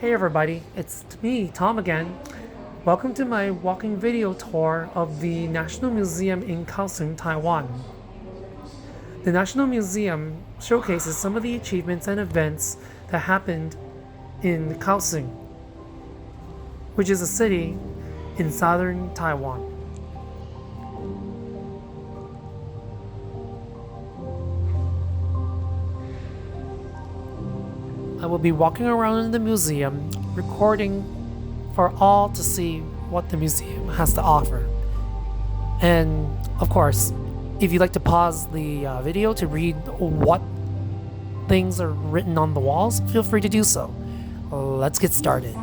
Hey everybody, it's me, Tom again. Welcome to my walking video tour of the National Museum in Kaohsiung, Taiwan. The National Museum showcases some of the achievements and events that happened in Kaohsiung, which is a city in southern Taiwan. I will be walking around in the museum, recording for all to see what the museum has to offer. And of course, if you'd like to pause the video to read what things are written on the walls, feel free to do so. Let's get started.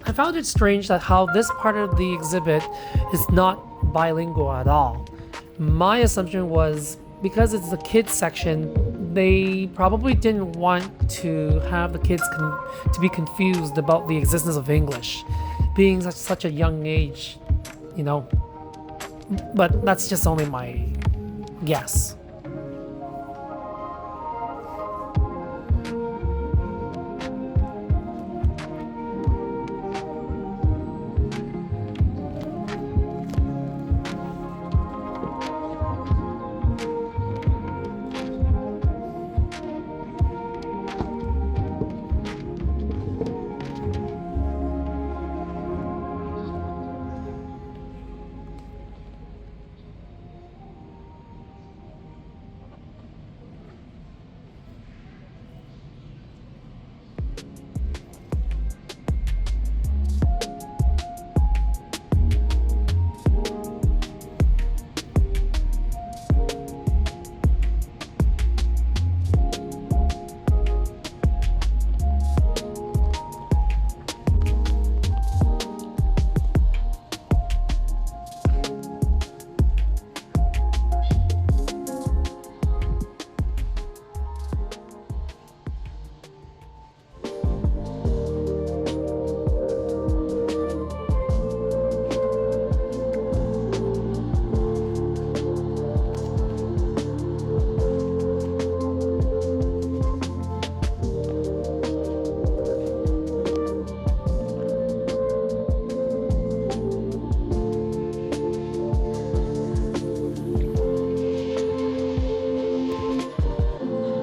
'I found it strange that how this part of the exhibit is not bilingual at all. My assumption was because it's the kids section, they probably didn't want to have the kids to be confused about the existence of English, being such a young age, you know. But that's just only my guess.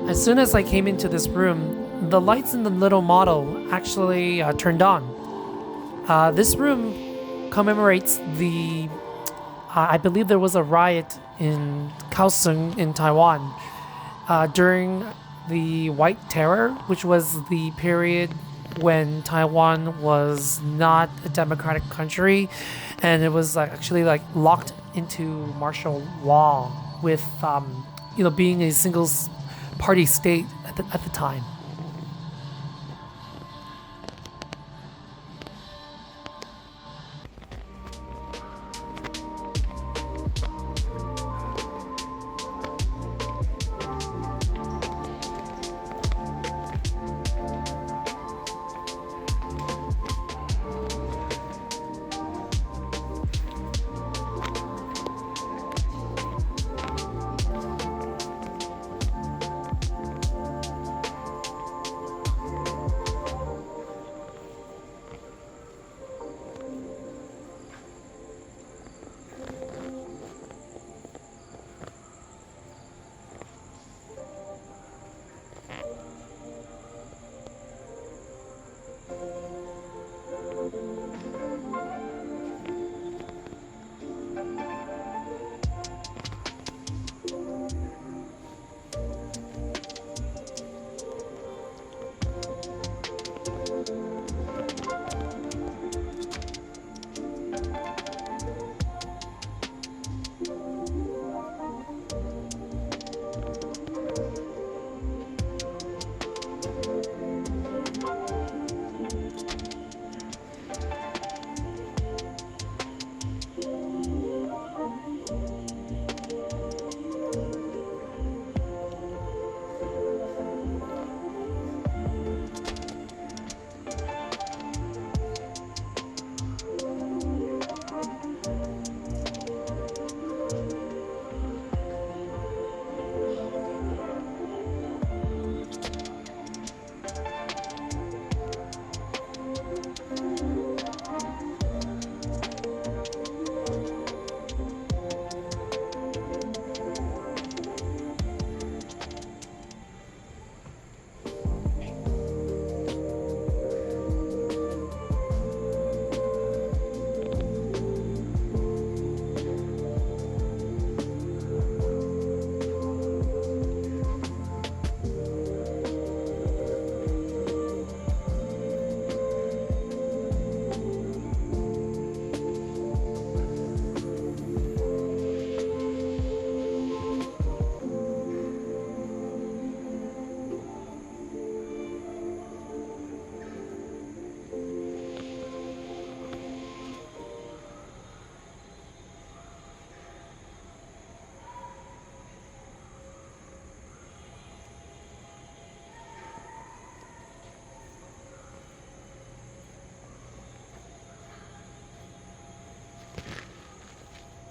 As soon as I came into this room, the lights in the little model actually turned on. This room commemorates the. I believe there was a riot in Kaohsiung in Taiwan during the White Terror, which was the period when Taiwan was not a democratic country, and it was actually locked into martial law with being a single party state at the time.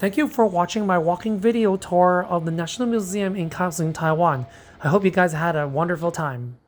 Thank you for watching my walking video tour of the National Museum in Kaohsiung, Taiwan. I hope you guys had a wonderful time.